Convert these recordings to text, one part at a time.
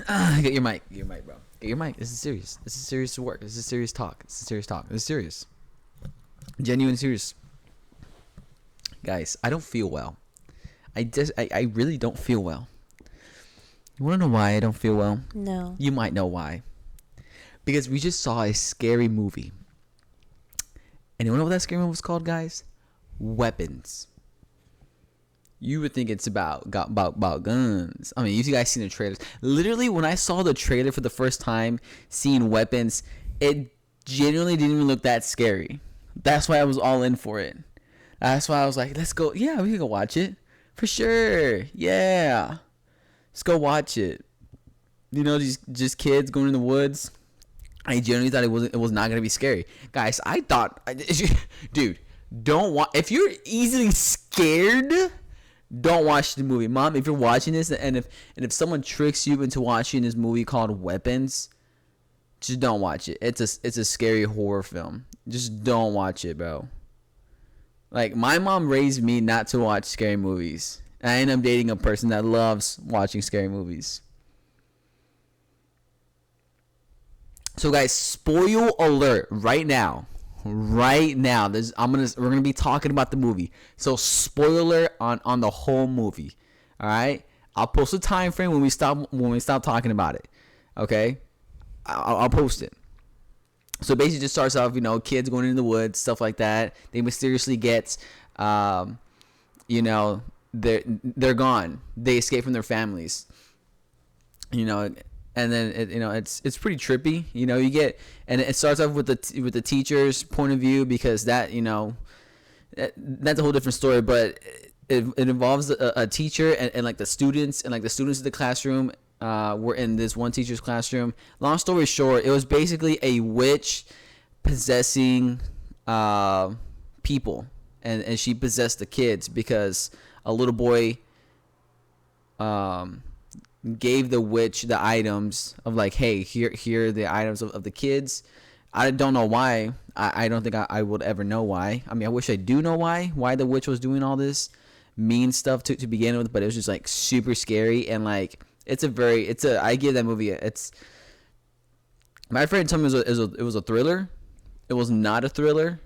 Get your mic. Get your mic, bro. Get your mic. This is serious. This is serious work. This is serious talk. This is serious talk. This is serious. Genuine serious. Guys, I don't feel well. I really don't feel well. You wanna know why I don't feel well? No. You might know why. Because we just saw a scary movie. And you wanna know what that scary movie was called, guys? Weapons. You would think it's about guns. I mean, you guys seen the trailers. Literally, when I saw the trailer for the first time, seeing weapons, it genuinely didn't even look that scary. That's why I was all in for it. That's why I was like, let's go. Yeah, we can go watch it. For sure. Yeah. Let's go watch it. You know, just kids going in the woods. I genuinely thought it was not going to be scary. Guys, I thought, dude, if you're easily scared, don't watch the movie. Mom, if you're watching this and if someone tricks you into watching this movie called Weapons, just don't watch it. It's a scary horror film. Just don't watch it, bro. Like, my mom raised me not to watch scary movies. And I ended up dating a person that loves watching scary movies. So guys, spoil alert right now. Right now, we're gonna be talking about the movie. So spoiler on the whole movie. All right, I'll post a time frame when we stop talking about it. Okay, I'll post it. So basically, it just starts off, kids going into the woods, stuff like that. They mysteriously get, they're gone. They escape from their families. And then it's pretty trippy. You get, and it starts off with the teacher's point of view, because that's a whole different story. But it involves a teacher and like the students in the classroom. Were in this one teacher's classroom. Long story short, it was basically a witch possessing people, and she possessed the kids because a little boy gave the witch the items of, like, hey, here are the items of the kids. I don't know why. I don't think I would ever know why. I mean, I wish I do know why the witch was doing all this mean stuff to begin with, but it was just like super scary. And like, I give that movie my friend told me it was a thriller. It was not a thriller.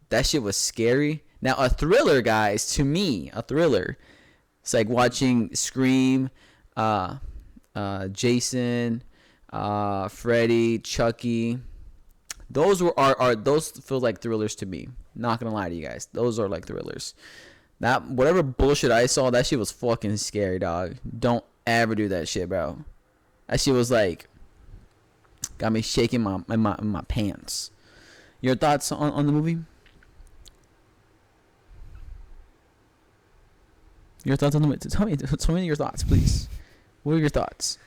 That shit was scary. Now, a thriller, guys, to me, it's like watching Scream, Jason, Freddy, Chucky. Those those feel like thrillers to me. Not gonna lie to you guys, those are like thrillers. That whatever bullshit I saw, that shit was fucking scary, dog. Don't ever do that shit, bro. That shit was like, got me shaking my pants. Your thoughts on the movie? Your thoughts on the movie? Tell me your thoughts, please. What are your thoughts?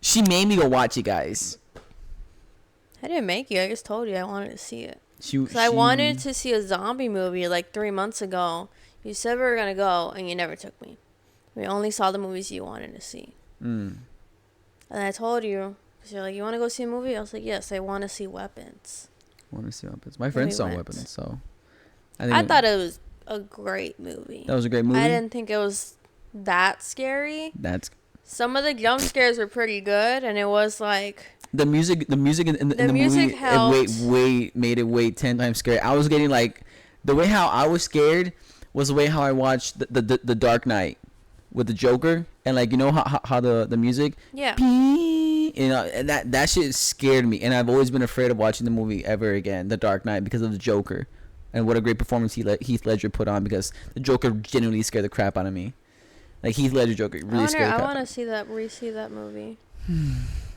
She made me go watch it, guys. I didn't make you. I just told you I wanted to see it. Because I wanted to see a zombie movie like 3 months ago. You said we were going to go, and you never took me. We only saw the movies you wanted to see. And I told you, because you're like, you want to go see a movie? I was like, yes, I want to see Weapons. My friends saw Weapons, so. I thought it was a great movie. That was a great movie? I didn't think it was that scary. Some of the jump scares were pretty good, and it was like... The music in the movie it made it way 10 times scary. I was getting like, the way how I was scared was the way how I watched the Dark Knight with the Joker, and like, how the music, and that shit scared me, and I've always been afraid of watching the movie ever again, the Dark Knight, because of the Joker, and what a great performance Heath Ledger put on, because the Joker genuinely scared the crap out of me. Like, Heath Ledger Joker really scared the crap. I want to re-see that movie.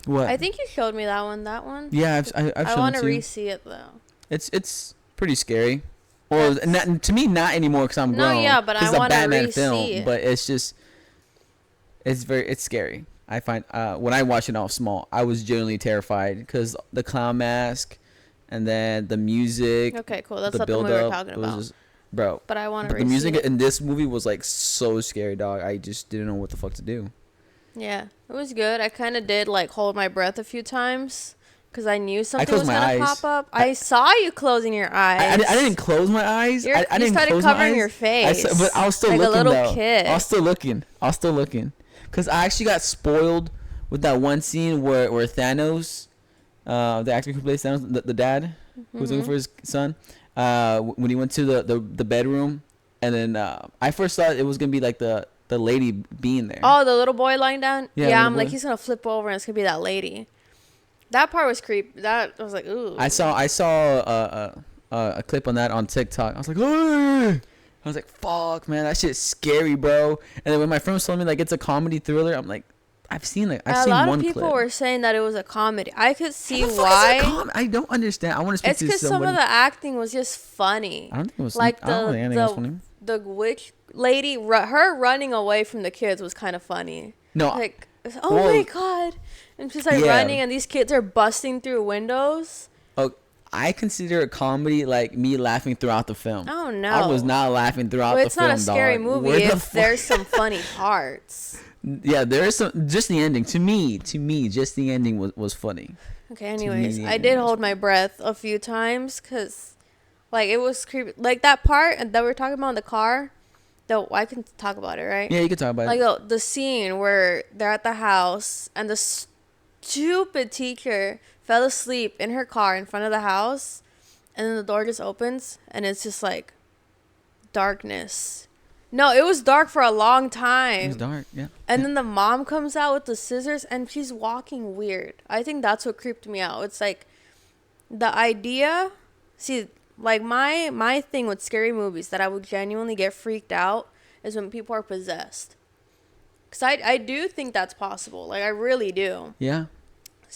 What? I think you showed me that one. Yeah, I've shown it. I want to re-see it though. It's pretty scary. Well, to me, not anymore, because I'm grown. No, yeah, but I want to re-see it. But it's just, it's scary. I find when I watched it all small, I was genuinely terrified, because the clown mask, and then the music. Okay, cool. That's not the movie we're talking about. Just, bro. But I want to re-see the music it. in this movie was like so scary, dog. I just didn't know what the fuck to do. Yeah, it was good. I kind of did like hold my breath a few times because I knew something was gonna pop up. I saw you closing your eyes. I didn't close my eyes. I didn't started covering your face. But I was still like looking, a little kid. I was still looking. Because I actually got spoiled with that one scene where Thanos, the actor who plays Thanos, the dad who's looking for his son, when he went to the bedroom, and then I first thought it was gonna be like the lady being there. Oh, the little boy lying down. Yeah, I'm boy. like, he's gonna flip over and it's gonna be that lady. That part was creepy. That I was like, ooh. I saw a clip on that on TikTok. I was like, hey! I was like, fuck, man, that shit's scary, bro. And then when my friend was telling me like it's a comedy thriller, I'm like, I've seen one clip. A lot of people were saying that it was a comedy. I could see why. I don't understand. I want to speak to somebody. It's because some of the acting was just funny. I don't think it was like the witch lady. Her running away from the kids was kind of funny. No, like, oh my god, and she's like running, and these kids are busting through windows. Oh, I consider a comedy like me laughing throughout the film. Oh no, I was not laughing throughout the film. It's not a scary movie if there's some funny parts. Yeah, there is some. Just the ending to me, just the ending was funny. Okay, anyways, I did hold my breath a few times because, like, it was creepy. Like that part that we were talking about in the car. Though I can talk about it, right? Yeah, you can talk about it. Like the scene where they're at the house and the stupid teacher fell asleep in her car in front of the house, and then the door just opens and it's just like darkness. No, it was dark for a long time. It was dark, yeah. And then the mom comes out with the scissors and she's walking weird. I think that's what creeped me out. It's like the idea. See, like my thing with scary movies that I would genuinely get freaked out is when people are possessed. Because I do think that's possible. Like, I really do. Yeah.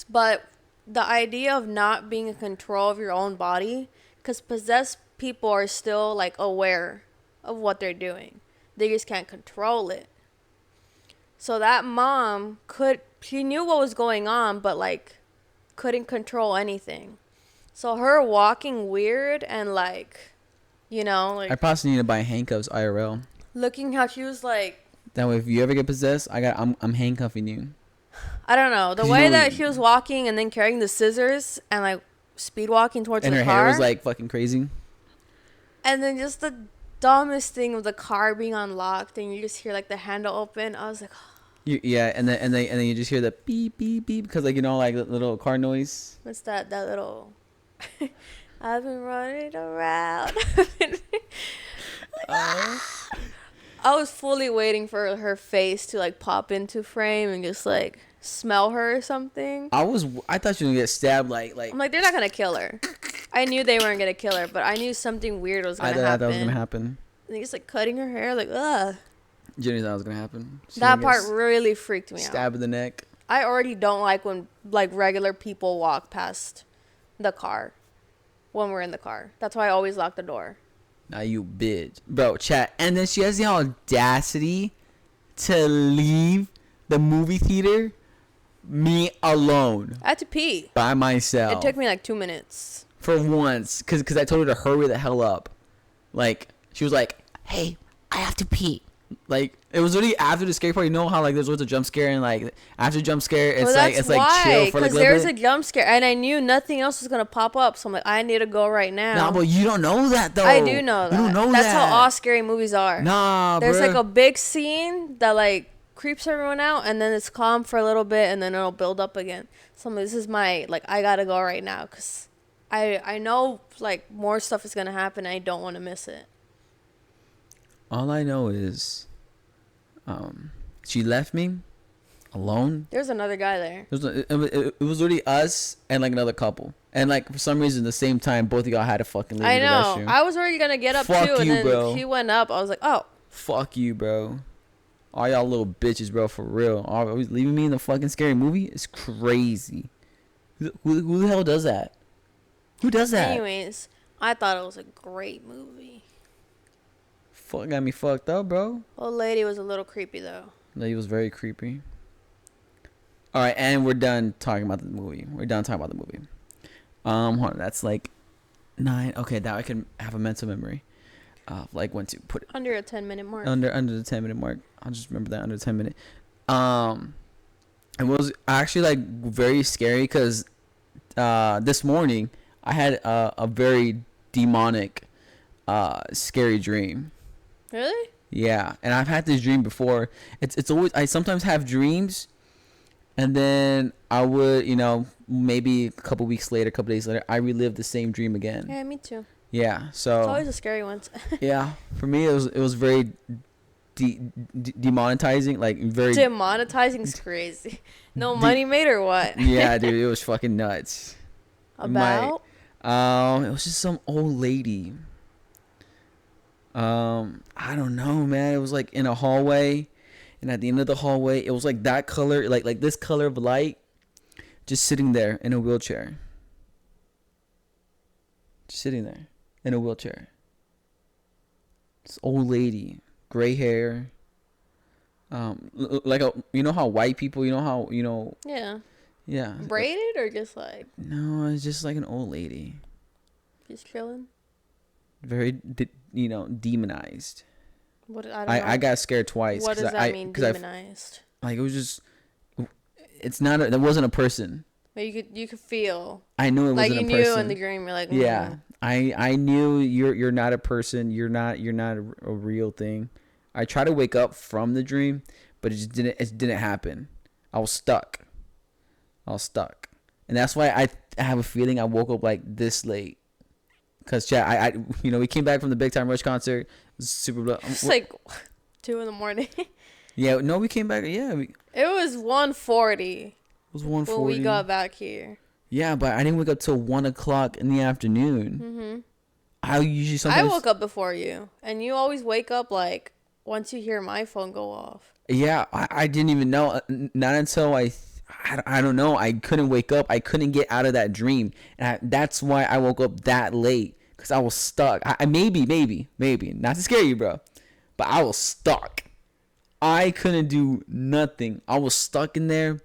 But the idea of not being in control of your own body, because possessed people are still, like, aware of what they're doing. They just can't control it. So that mom she knew what was going on, but, like, couldn't control anything. So her walking weird and, like, you know, like, I possibly need to buy handcuffs IRL. Looking how she was like. That way, if you ever get possessed, I'm handcuffing you. I don't know. The way that she was walking and then carrying the scissors and, like, speed walking towards the car. And her hair was, like, fucking crazy. And then just the dumbest thing of the car being unlocked and you just hear, like, the handle open. I was like, oh. Yeah, and then you just hear the beep, beep, beep. Because, like, you know, like, the little car noise. What's that? That little... I've been running around. I was fully waiting for her face to, like, pop into frame and just, like, smell her or something. I thought she was gonna get stabbed. Like I'm like, they're not gonna kill her. I knew they weren't gonna kill her, but I knew something weird was gonna happen. I thought that was gonna happen. And just, like, cutting her hair, like, ugh. Jenny thought it was gonna happen. That part really freaked me out. Stab in the neck. I already don't like when, like, regular people walk past the car when we're in the car. That's why I always lock the door. Now you bitch. Bro, chat. And then she has the audacity to leave the movie theater me alone. I had to pee. By myself. It took me like 2 minutes. For once. Because I told her to hurry the hell up. Like, she was like, hey, I have to pee. Like, it was already after the scary part. You know how, like, there's always a jump scare, and, like, after jump scare, it's like chill for, like, a little bit. Because there's a jump scare, and I knew nothing else was gonna pop up, so I'm like, I need to go right now. Nah, but you don't know that, though. I do know that. You don't know That's how all scary movies are. Nah, there's like a big scene that, like, creeps everyone out, and then it's calm for a little bit, and then it'll build up again. So I'm like, this is my, like, I gotta go right now, because I know, like, more stuff is gonna happen, and I don't want to miss it. All I know is... she left me alone. There's another guy there. It was already us and, like, another couple. And, like, for some reason, the same time, both of y'all had to fucking leave. I know. I was already going to get up, Fuck too. And you, then bro. he went up. I was like, oh. Fuck you, bro. All y'all little bitches, bro, for real. Always leaving me in the fucking scary movie? It's crazy. Who the hell does that? Who does that? Anyways, I thought it was a great movie. Fuck, got me fucked up, bro. Old lady was a little creepy, though. Lady was very creepy. All right, and we're done talking about the movie. Hold on, that's like 9. Okay, now I can have a mental memory of, like, when to put it under a 10-minute mark. Under the 10-minute mark. I'll just remember that, under 10 minute. It was actually, like, very scary because this morning I had a very demonic, scary dream. Really? Yeah, and I've had this dream before. It's always, I sometimes have dreams, And then I would, maybe a couple weeks later, a couple days later, I relived the same dream again. Yeah, me too. Yeah, so it's always a scary one. Yeah, for me it was very demonetizing, like very demonetizing is crazy. No money made or what? Yeah, dude, it was fucking nuts. About? It was just some old lady. I don't know, man. It was like in a hallway, and at the end of the hallway, it was like that color, like this color of light, just sitting there in a wheelchair. Just sitting there in a wheelchair. This old lady, gray hair. Like you know how white people, Yeah. Yeah. Braided or just like? No, it's just like an old lady. Just chilling. Very, demonized. What I got scared twice. What does that mean, demonized? Like it was just, it's not. That wasn't a person. But you could feel. I knew it wasn't a person. Like you knew in the dream, you're like. Yeah, I knew you're not a person. You're not a real thing. I tried to wake up from the dream, but it just didn't. It didn't happen. I was stuck, and that's why I have a feeling I woke up like this late. Cause I we came back from the Big Time Rush concert. It was super. It's like 2 a.m. Yeah, no, we came back. Yeah, it was 1:40. It was 1:40 when we got back here. Yeah, but I didn't wake up till 1:00 in the afternoon. Mhm. I woke up before you, and you always wake up like once you hear my phone go off. Yeah, I didn't even know. Not until I don't know. I couldn't wake up. I couldn't get out of that dream, and that's why I woke up that late, because I was stuck. I maybe not to scare you, bro, but I was stuck. I couldn't do nothing. I was stuck in there,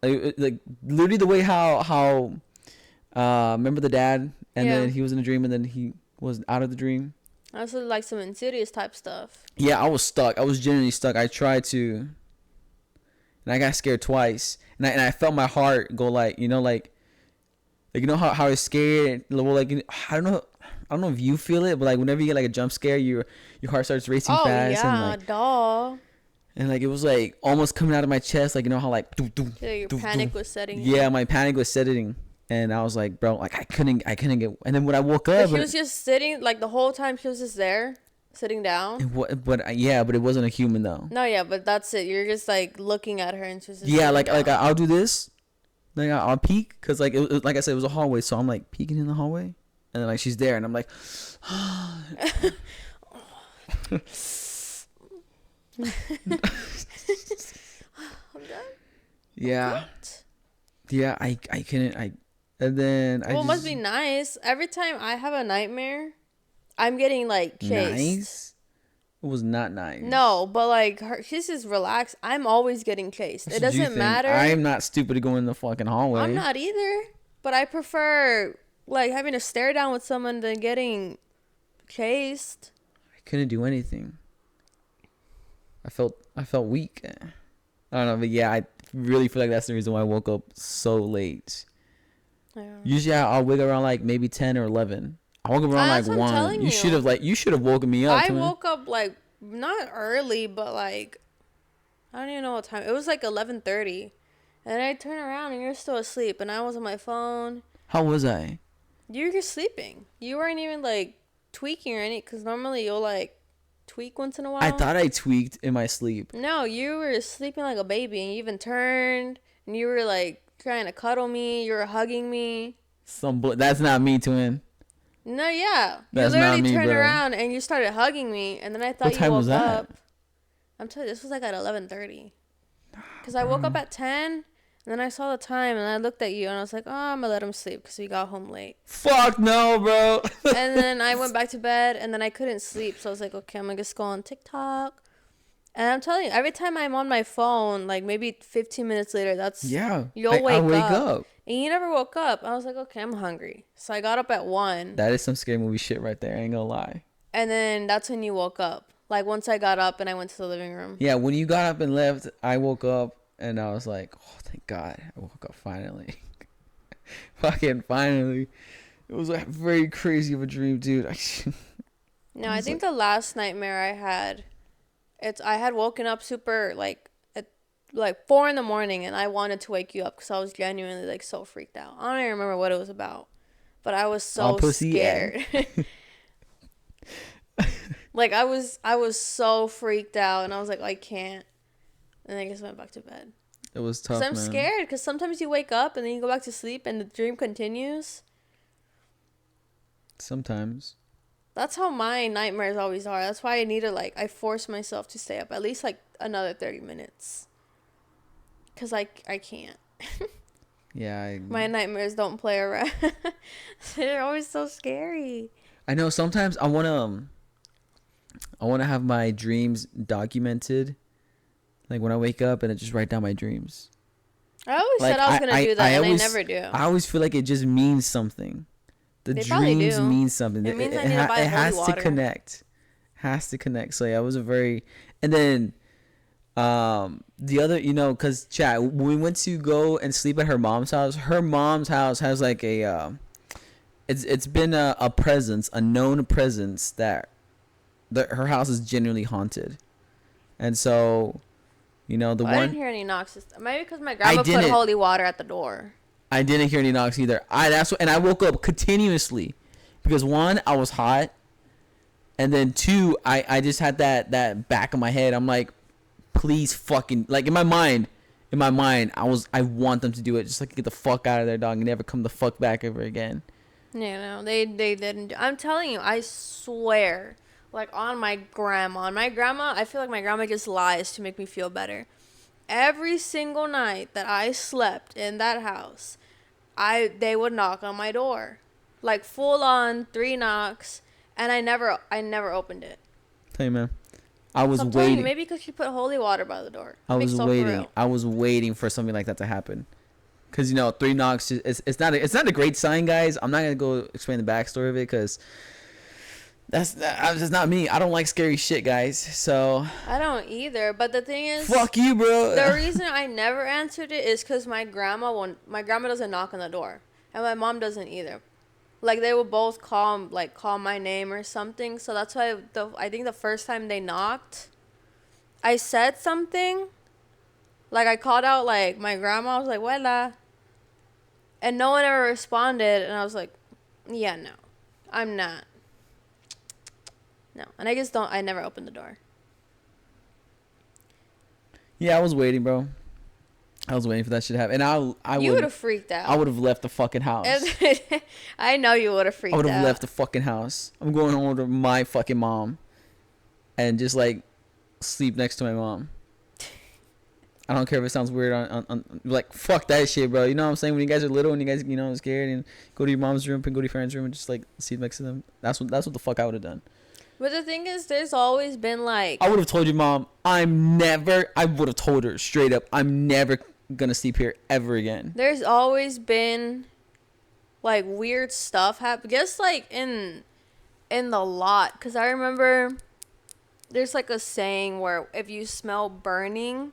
like literally the way how remember the dad, and then he was in a dream, and then he was out of the dream. That's like some Insidious type stuff. Yeah, I was stuck. I was genuinely stuck. I tried to. And I got scared twice, and I felt my heart go like how it's scared. Well, like I don't know if you feel it, but like whenever you get like a jump scare, your heart starts racing fast. And like it was like almost coming out of my chest, like how like. Your panic was setting. Yeah, my panic was setting, and I was like, bro, like I couldn't get. And then when I woke up, he was just sitting like the whole time. He was just there. Sitting down. But it wasn't a human though. No, yeah, but that's it. You're just like looking at her and she's just like I'll do this, like I'll peek, cause like like I said, it was a hallway, so I'm like peeking in the hallway, and then like she's there, and I'm like, I'm done. Yeah, yeah, I couldn't and then it must be nice. Every time I have a nightmare, I'm getting like chased. Nice? It was not nice. No, but like she's just relaxed. I'm always getting chased. It doesn't matter. I'm not stupid to go in the fucking hallway. I'm not either. But I prefer like having to stare down with someone than getting chased. I couldn't do anything. I felt weak. I don't know, but yeah, I really feel like that's the reason why I woke up so late. Yeah. Usually I'll wake up around like maybe 10 or 11. I woke up around like 1. You should have woken me up. I woke up like not early, but like I don't even know what time. It was like 11:30, and then I turn around and you're still asleep, and I was on my phone. How was I? You were just sleeping. You weren't even like tweaking or anything, because normally you'll like tweak once in a while. I thought I tweaked in my sleep. No, you were sleeping like a baby, and you even turned, and you were like trying to cuddle me. You were hugging me. That's not me, twin. No, yeah. You literally turned around and you started hugging me, and then I thought you woke up. I'm telling you, this was like at 11:30. Because I woke up at 10, and then I saw the time, and I looked at you, and I was like, oh, I'm going to let him sleep because we got home late. Fuck no, bro. And then I went back to bed, and then I couldn't sleep, so I was like, okay, I'm going to just go on TikTok. And I'm telling you, every time I'm on my phone, like maybe 15 minutes later, you'll wake up. And you never woke up. I was like, okay, I'm hungry. So I got up at 1. That is some scary movie shit right there. I ain't gonna lie. And then that's when you woke up. Like once I got up and I went to the living room. Yeah, when you got up and left, I woke up and I was like, oh, thank God. I woke up finally. Fucking finally. It was like very crazy of a dream, dude. No, I think the last nightmare I had, I had woken up super like like 4 a.m, and I wanted to wake you up because I was genuinely like so freaked out. I don't even remember what it was about, but I was so scared. Like I was so freaked out, and I was like, I can't. And I just went back to bed. It was tough. I'm scared because sometimes you wake up and then you go back to sleep and the dream continues. Sometimes. That's how my nightmares always are. That's why I need to I force myself to stay up at least like another 30 minutes. Because I can't. Yeah. My nightmares don't play around. They're always so scary. I know. Sometimes I want to have my dreams documented. Like when I wake up and I just write down my dreams. I always said I was going to do that, and I never do. I always feel like it just means something. The dreams mean something. It means I need to buy it has water. to connect. So yeah, it was a very... And then the other, because chat, when we went to go and sleep at her mom's house has like a... It's been a presence, a known presence that her house is genuinely haunted. And so... I didn't hear any knocks. Maybe because my grandma put holy water at the door. I didn't hear any knocks either. And I woke up continuously because 1, I was hot, and then 2, I just had that back of my head. I'm like, please fucking, like in my mind, I want them to do it. Just like get the fuck out of there, dog, and never come the fuck back ever again. Yeah, no, they didn't. I'm telling you, I swear. Like on my grandma. I feel like my grandma just lies to make me feel better. Every single night that I slept in that house, they would knock on my door. Like full on 3 knocks, and I never opened it. Hey man, I was waiting. Maybe because she put holy water by the door. I was waiting for something like that to happen. Cause 3 knocks, it's not a great sign, guys. I'm not gonna go explain the backstory of it, cause that's not me. I don't like scary shit, guys. So I don't either. But the thing is, fuck you, bro. The reason I never answered it is because my grandma doesn't knock on the door, and my mom doesn't either. Like they will both call my name or something. So that's why I think the first time they knocked, I said something. Like I called out like my grandma. I was like, "Huela," and no one ever responded. And I was like, "Yeah, no, I'm not." No, and I never opened the door. Yeah, I was waiting, bro. I was waiting for that shit to happen. And you would have freaked out. I would have left the fucking house. I know you would have freaked out. I would have left the fucking house. I'm going home to my fucking mom. And just like sleep next to my mom. I don't care if it sounds weird on like fuck that shit, bro. You know what I'm saying? When you guys are little and you guys scared and go to your mom's room and go to your friend's room and just like sleep next to them. That's what the fuck I would have done. But the thing is, there's always been like... I would have told your mom, I would have told her straight up, I'm never going to sleep here ever again. There's always been like weird stuff happen. Just like in the lot. Because I remember there's like a saying where if you smell burning,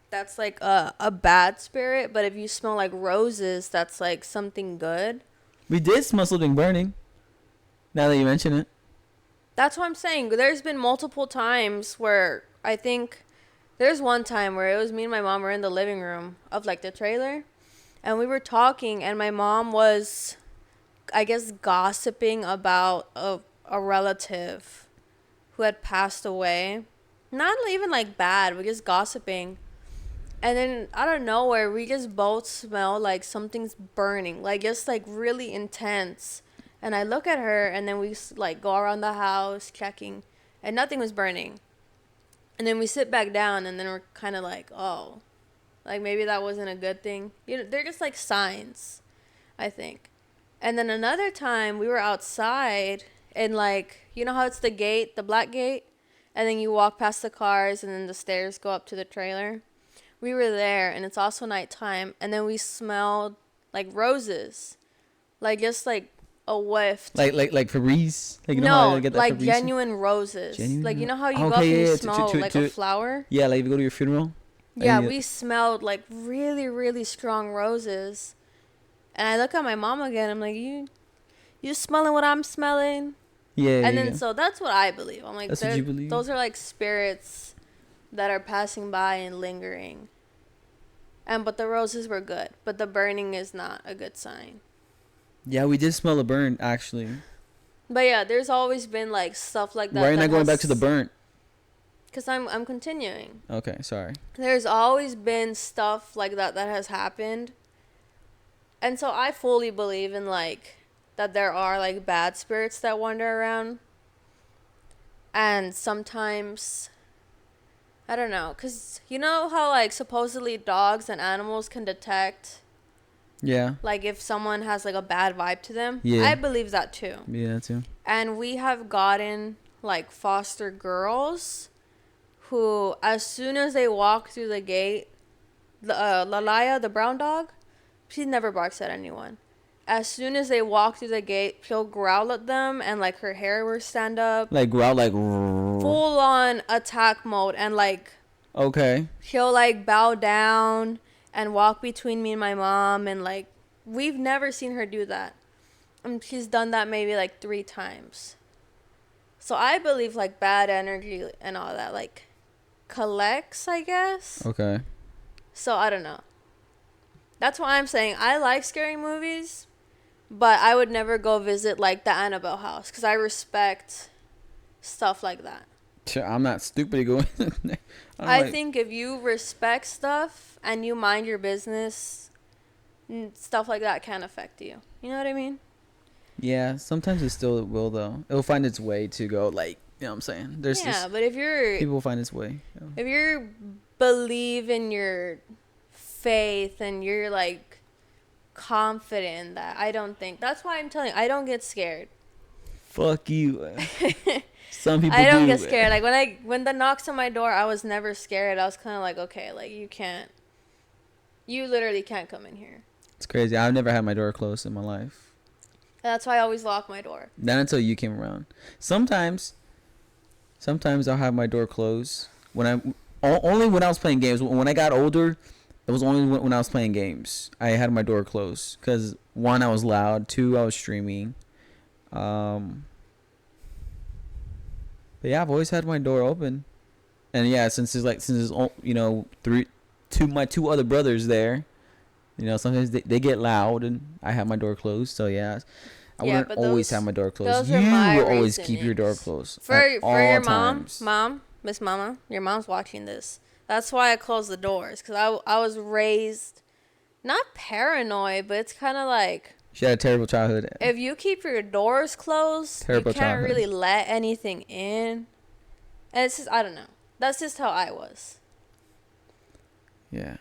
that's like a bad spirit. But if you smell like roses, that's like something good. We did smell something burning. Now that you mention it. That's what I'm saying. There's been multiple times where I think there's one time where it was me and my mom were in the living room of like the trailer, and we were talking, and my mom was, I guess, gossiping about a relative who had passed away. Not even like bad, we're just gossiping. And then out of nowhere, we just both smell like something's burning, like just like really intense. And I look at her, and then we like go around the house checking, and nothing was burning. And then we sit back down, and then we're kind of like, oh, like maybe that wasn't a good thing. They're just like signs, I think. And then another time we were outside, and like, you know how it's the gate, the black gate, and then you walk past the cars, and then the stairs go up to the trailer. We were there, and it's also nighttime, and then we smelled like roses, like just like a whiff. Like Febreze? Like, like genuine roses. Like, you know how you go up and you smell like a flower? Yeah, like if you go to your funeral? Yeah, we smelled like really, really strong roses. And I look at my mom again. I'm like, you smelling what I'm smelling? Yeah. And then so that's what I believe. I'm like, that's what you believe? Those are like spirits that are passing by and lingering. But the roses were good. But the burning is not a good sign. Yeah, we did smell a burn, actually. But yeah, there's always been like stuff like that. Why are you not going back to the burnt? Because I'm continuing. Okay, sorry. There's always been stuff like that has happened. And so I fully believe in like that there are like bad spirits that wander around. And sometimes, I don't know, because you know how like supposedly dogs and animals can detect, like if someone has like a bad vibe to them. I believe that too. Yeah, too. And we have gotten like foster girls who, as soon as they walk through the gate, Lalaya, the brown dog, she never barks at anyone. As soon as they walk through the gate, she'll growl at them, and like her hair will stand up. Like growl, like full on attack mode, and like she'll like bow down and walk between me and my mom, and like we've never seen her do that. And she's done that maybe like 3 times. So I believe like bad energy and all that like collects, I guess. Okay. So I don't know. That's why I'm saying I like scary movies, but I would never go visit like the Annabelle house because I respect stuff like that. I'm not stupid going there. I think if you respect stuff and you mind your business, stuff like that can affect you. You know what I mean? Yeah, sometimes it still will though. It'll find its way to go like, you know what I'm saying? But if you're people will find its way. Yeah. If you believe in your faith and you're like confident in that, I don't think. That's why I'm telling you, I don't get scared. Fuck you. Some people I don't get scared. Like when the knocks on my door, I was never scared. I was kind of like, okay, like you literally can't come in here. It's crazy. I've never had my door closed in my life. That's why I always lock my door. Not until you came around. Sometimes I'll have my door closed only when I was playing games. When I got older, it was only when I was playing games. I had my door closed because 1, I was loud. 2, I was streaming. But yeah, I've always had my door open. And yeah, since there's you know, my 2 other brothers there, you know, sometimes they get loud and I have my door closed. So yeah, I wouldn't always have my door closed. You will always keep your door closed. For your mom, Miss Mama, your mom's watching this. That's why I close the doors, because I was raised not paranoid, but it's kind of like she had a terrible childhood. If you keep your doors closed, you can't really let anything in. And it's just, I don't know. That's just how I was. Yeah.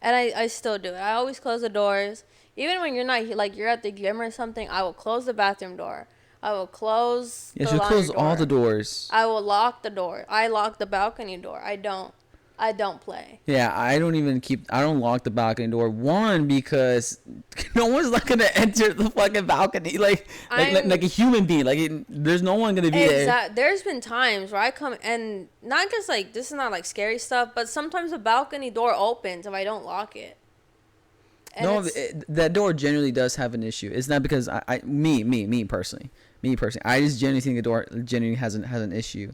And I still do it. I always close the doors. Even when you're not, like, you're at the gym or something, I will close the bathroom door. I will close the laundry door. Close all the doors. I will lock the door. I lock the balcony door. I don't play. Yeah, I don't lock the balcony door. 1, because no one's not gonna enter the fucking balcony like a human being. Like there's no one gonna be there. There's been times where I come, and not just like, this is not like scary stuff, but sometimes the balcony door opens if I don't lock it. And that door generally does have an issue. It's not because me personally. I just genuinely think the door genuinely has an issue.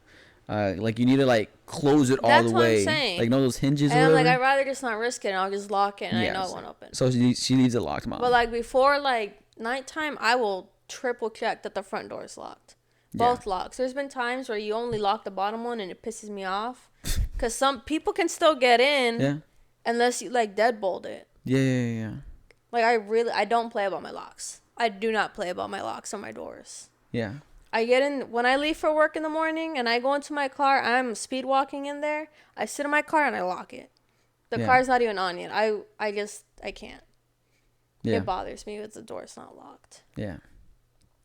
Like you need to like close it all the way. That's what I'm saying. Like those hinges. And like I'd rather just not risk it. And I'll just lock it, and I know it won't open. So she leaves it locked, Mom. But like before like nighttime, I will triple check that the front door is locked. Both locks. There's been times where you only lock the bottom one, and it pisses me off, because some people can still get in. Yeah. Unless you like deadbolt it. Yeah. Like I don't play about my locks. I do not play about my locks on my doors. Yeah. I get in when I leave for work in the morning and I go into my car. I'm speed walking in there. I sit in my car and I lock it. The car's not even on yet. I can't. Yeah. It bothers me if the door's not locked. Yeah.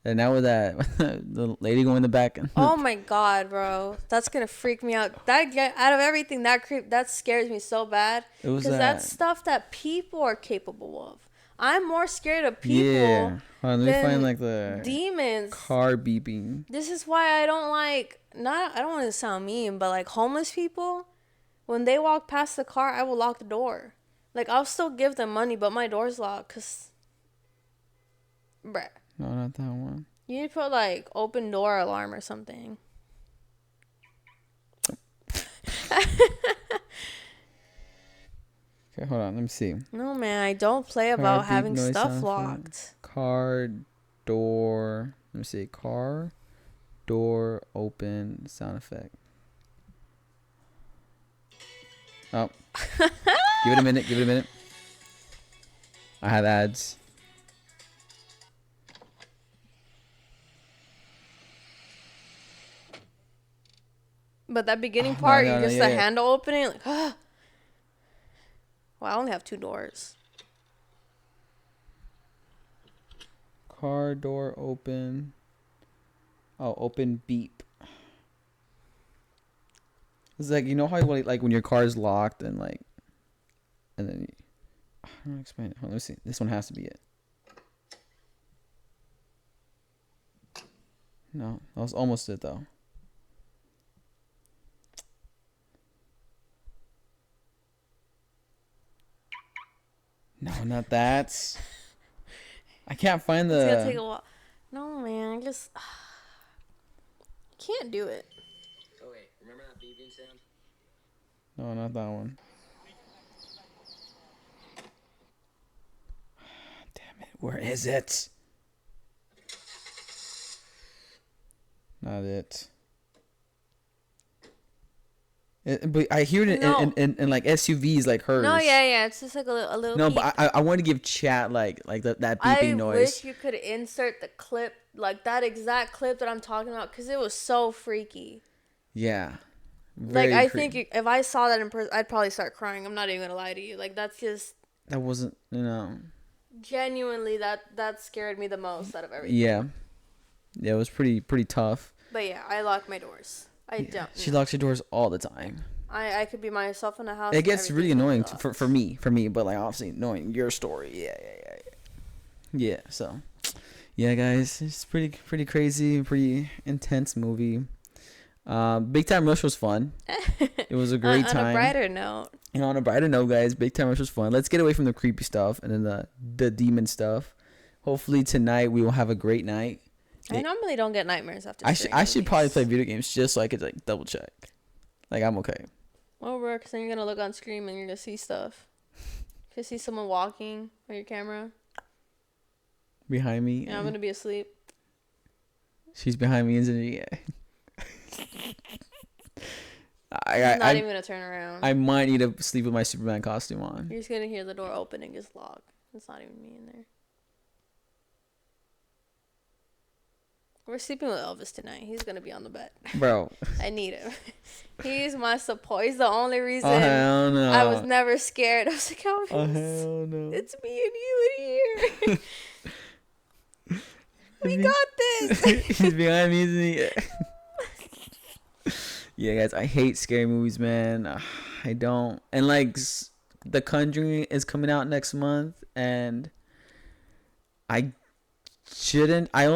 And now with that, the lady going in the back. Oh my God, bro, that's gonna freak me out. Out of everything, that scares me so bad. Because that's stuff that people are capable of. I'm more scared of people. Yeah. Let me find like the demons. Car beeping. This is why I don't like. I don't want to sound mean, but like homeless people, when they walk past the car, I will lock the door. Like I'll still give them money, but my door's locked, cause, bruh. No, not that one. You need to put like open door alarm or something. Okay, hold on. Let me see. No, man, I don't play about having stuff locked. Car door. Let me see. Car door open sound effect. Oh. Give it a minute. Give it a minute. I have ads. But that beginning part, you just the handle opening. Like, well, I only have 2 doors. Car door open. Oh, open beep. It's like, you know how like when your car is locked and like, and then I don't know, explain it. Hold on, let me see. This one has to be it. No, that was almost it though. No, not that. I can't find the. It's gonna take a while. No, man, I just can't do it. Oh wait, remember that beeping sound? No, not that one. Damn it! Where is it? Not it. But I hear it in like SUVs like hers. No, yeah. It's just like a little. No, beep. but I want to give chat like that beeping noise. I wish you could insert the clip, like that exact clip that I'm talking about, because it was so freaky. Yeah. Like I think if I saw that in person, I'd probably start crying. I'm not even gonna lie to you. Like that's just. That wasn't, Genuinely, that scared me the most out of everything. Yeah. Yeah, it was pretty tough. But yeah, I lock my doors. She locks her doors all the time. I could be myself in the house. It gets really annoying for me, but like obviously knowing your story, yeah. So, yeah, guys, it's pretty crazy, pretty intense movie. Big Time Rush was fun. It was a great time. On a brighter note. On a brighter note, guys, Big Time Rush was fun. Let's get away from the creepy stuff and then the demon stuff. Hopefully tonight we will have a great night. I normally don't get nightmares after. I should probably play video games just so I could like double check. Like I'm okay. Well, because then you're gonna look on screen and you're gonna see stuff. If you see someone walking on your camera behind me, yeah, I'm gonna be asleep. She's behind me, isn't she? I'm not even gonna turn around. I might need to sleep with my Superman costume on. You're just gonna hear the door open and just lock. It's not even me in there. We're sleeping with Elvis tonight. He's gonna be on the bed. Bro. I need him. He's my support. He's the only reason hell no. I was never scared. I was like, Elvis, hell no. It's me and you in here. We got this. He's behind me, isn't he? Yeah, guys, I hate scary movies, man. I don't. And like The Conjuring is coming out next month, and I've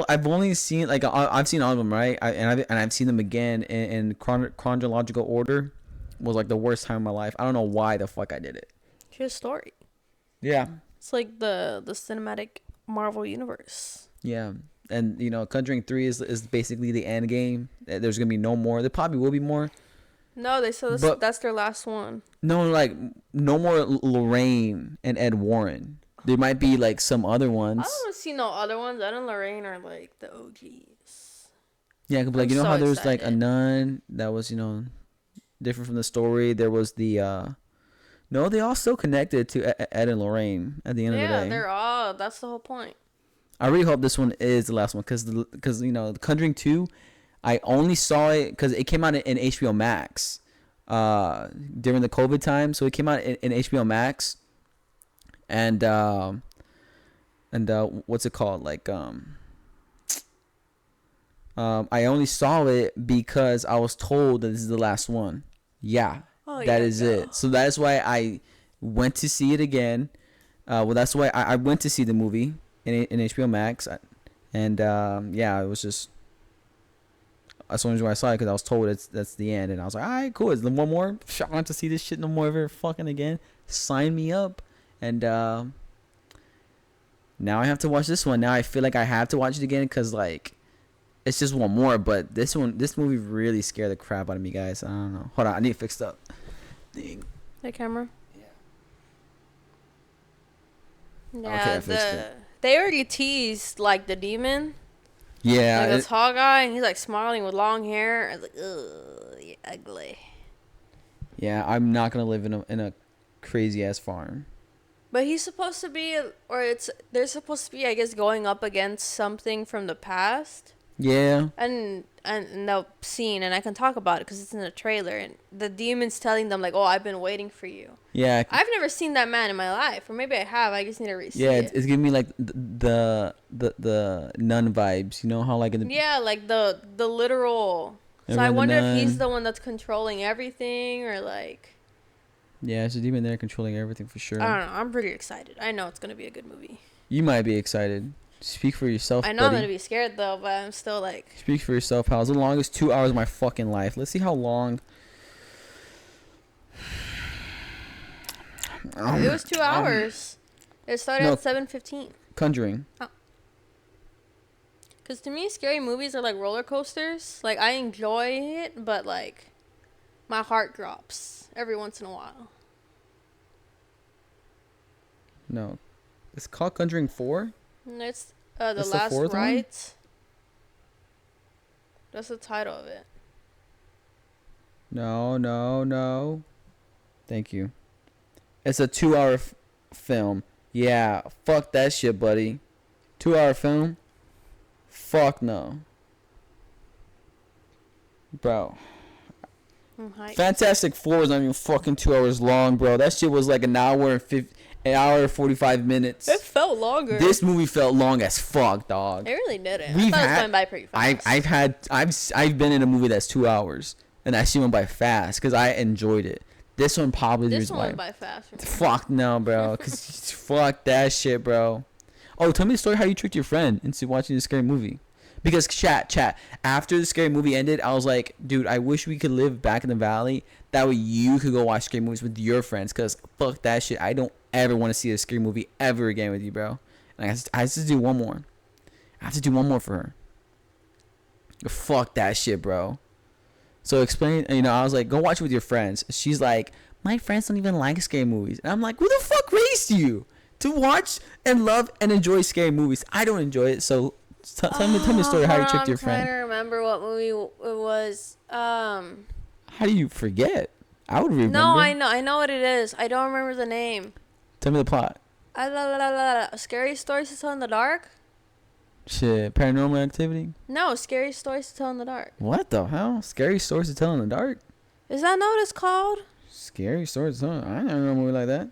only seen like I've seen all of them, right? I've seen them again in chronological order. Was like the worst time of my life. I don't know why the fuck I did it. It's your story. Yeah. It's like the cinematic Marvel universe. Yeah, and Conjuring 3 is basically the end game. There's gonna be no more. There probably will be more. No, they said that's their last one. No, like no more Lorraine and Ed Warren. There might be like some other ones. I don't see no other ones. Ed and Lorraine are like the OGs. Yeah, like how there was like a nun that was different from the story. There was the no, they all still connected to Ed and Lorraine at the end of the day. Yeah, they're all. That's the whole point. I really hope this one is the last one because The Conjuring 2, I only saw it because it came out in HBO Max during the COVID time. So it came out in HBO Max. And what's it called? Like I only saw it because I was told that this is the last one. Yeah, that is it. So that's why I went to see it again. Well, that's why I went to see the movie in HBO Max, and yeah, it was just that's the only reason why I saw it because I was told that's the end, and I was like, all right, cool. Is there one more? I don't have to see this shit no more ever fucking again. Sign me up. And now I have to watch this one. Now I feel like I have to watch it again because like it's just one more. But this movie really scared the crap out of me, guys. I don't know. Hold on, I need to fix up. Dang. The camera. Yeah. Yeah, they already teased like the demon. Yeah, like a tall guy, and he's like smiling with long hair. I was like, ugh, you're ugly. Yeah, I'm not gonna live in a crazy ass farm. But he's supposed to be, they're supposed to be, I guess, going up against something from the past. Yeah. And the scene, and I can talk about it because it's in the trailer, and the demon's telling them like, "Oh, I've been waiting for you." Yeah. I've never seen that man in my life, or maybe I have. I just need to re-see it. It's giving me like the nun vibes. You know how like in the like the literal. So I wonder if he's the one that's controlling everything, or like. Yeah, it's a demon there controlling everything for sure. I don't know. I'm pretty excited. I know it's gonna be a good movie. You might be excited. Speak for yourself, I know buddy. I'm gonna be scared though, but I'm still like. Speak for yourself, pal. It's the longest 2 hours of my fucking life. Let's see how long. It was 2 hours. It started at 7:15. Conjuring. Oh. Cause to me, scary movies are like roller coasters. Like I enjoy it, but like, my heart drops every once in a while. No, it's called Conjuring 4. And it's the Last Rites. That's the title of it. No. Thank you. It's a 2-hour film. Yeah, fuck that shit, buddy. 2-hour film? Fuck no. Bro. Fantastic Four was not even fucking 2 hours long, bro. That shit was like an hour and 45 minutes. It felt longer. This movie felt long as fuck, dog. It really didn't. I thought it was going by pretty fast. I've been in a movie that's 2 hours, and I see one by fast because I enjoyed it. This one probably this one went by fast. Fuck no, bro. Cause fuck that shit, bro. Oh, tell me the story how you tricked your friend into watching this scary movie. Because chat. After the scary movie ended, I was like, dude, I wish we could live back in the valley. That way you could go watch scary movies with your friends. Cause fuck that shit. I don't ever want to see a scary movie ever again with you, bro. And I have to do one more. I have to do one more for her. Fuck that shit, bro. So explain, I was like, go watch it with your friends. She's like, my friends don't even like scary movies. And I'm like, who the fuck raised you to watch and love and enjoy scary movies? I don't enjoy it. So tell me the story how you tricked your friend. I'm trying to remember what movie it was. How do you forget? I would remember. No, I know what it is. I don't remember the name. Tell me the plot. Scary Stories to Tell in the Dark? Shit, Paranormal Activity? No, Scary Stories to Tell in the Dark. What the hell? Scary Stories to Tell in the Dark? Is that not what it's called? Scary Stories to Tell? I don't know a movie like that.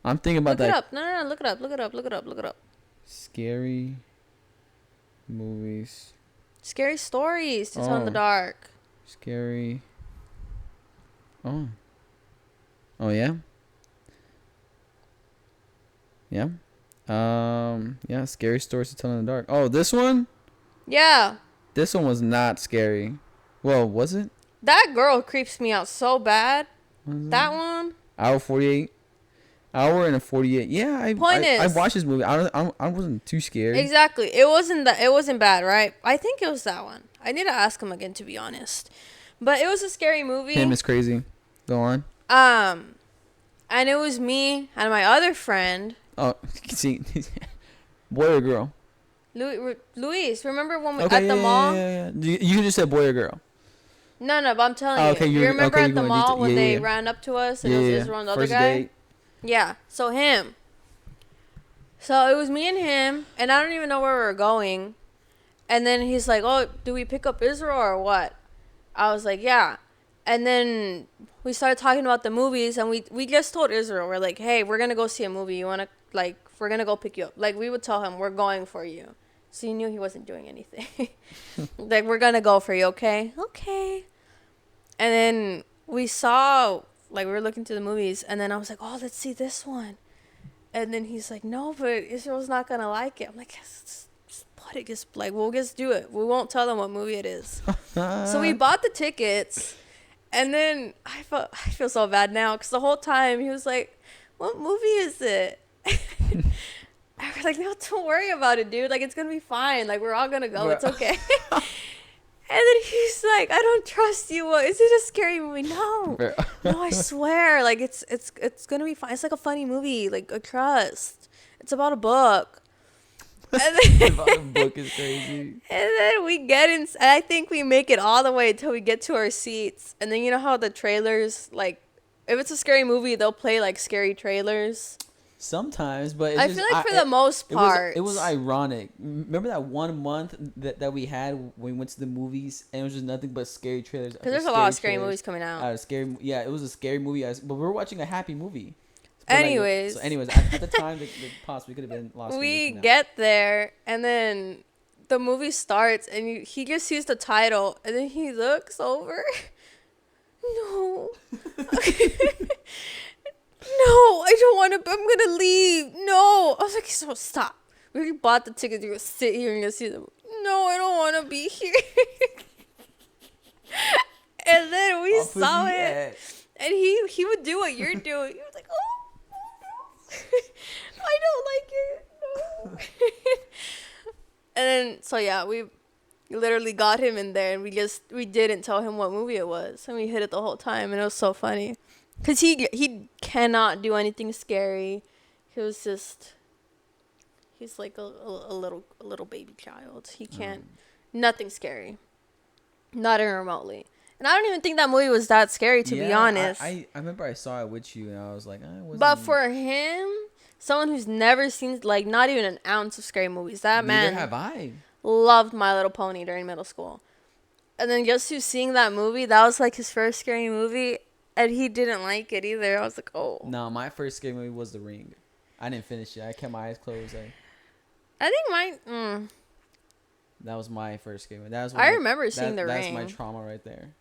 I'm thinking about that. Look it up. No, look it up. Scary movies. Scary Stories to Tell in the Dark. Scary. Oh, yeah? Yeah? Yeah, Scary Stories to Tell in the Dark. Oh, this one? Yeah. This one was not scary. Well, was it? That girl creeps me out so bad. That one? Hour 48. Hour and a 48. Yeah, I watched this movie. I wasn't too scared. Exactly. It wasn't bad, right? I think it was that one. I need to ask him again, to be honest. But it was a scary movie. Him is crazy. Go on. And it was me and my other friend. Oh, see, boy or girl? Luis, remember when we at the mall? Yeah. You just said boy or girl. No, but I'm telling you. You remember at the mall when they ran up to us and it was Israel and the other guy? Date. Yeah, so him. So it was me and him, and I don't even know where we were going. And then he's like, oh, do we pick up Israel or what? I was like, yeah. And then we started talking about the movies, and we just told Israel, we're like, hey, we're going to go see a movie. You want to, like, we're going to go pick you up. Like, we would tell him, we're going for you. So he knew he wasn't doing anything. Like, we're going to go for you, okay? Okay. And then we saw, like, we were looking through the movies, and then I was like, oh, let's see this one. And then he's like, no, but Israel's not going to like it. I'm like, yes, just we'll just do it. We won't tell them what movie it is. So we bought the tickets, and then I feel so bad now because the whole time he was like, what movie is it? I was like, no, don't worry about it, dude. Like, it's gonna be fine. Like, we're all gonna go. It's okay. And then he's like, I don't trust you. What, is it a scary movie? No, I swear. Like, it's gonna be fine. It's like a funny movie. Like, I trust. It's about a book. And then, about a book is crazy. And then we get in. I think we make it all the way until we get to our seats. And then you know how the trailers, like, if it's a scary movie, they'll play like scary trailers. Sometimes, but I feel like for the most part, it was ironic. Remember that 1 month that we had when we went to the movies, and it was just nothing but scary trailers. Because there's a lot of scary movies coming out. It was a scary movie, but we were watching a happy movie. Anyways, at the time, the possibly could have been lost. We get there, and then the movie starts, and he just sees the title, and then he looks over. No. No, I don't want to. I'm gonna leave. No, I was like, so stop. We already bought the tickets. You're gonna sit here and see them. No, I don't want to be here. And then we saw it, and he would do what you're doing. He was like, oh, I don't like it. No. And then so yeah, we literally got him in there, and we didn't tell him what movie it was, and we hid it the whole time, and it was so funny. Cause he cannot do anything scary. He's like a little baby child. He can't nothing scary, not even remotely. And I don't even think that movie was that scary, to be honest. I remember I saw it with you, and I was like, I wasn't. But for him, someone who's never seen like not even an ounce of scary movies, that man have I loved My Little Pony during middle school, and then just to seeing that movie, that was like his first scary movie. And he didn't like it either. I was like, oh. No, my first scary movie was The Ring. I didn't finish it. I kept my eyes closed. I think mine. That was my first scary movie. I remember seeing The That's Ring. my trauma right there.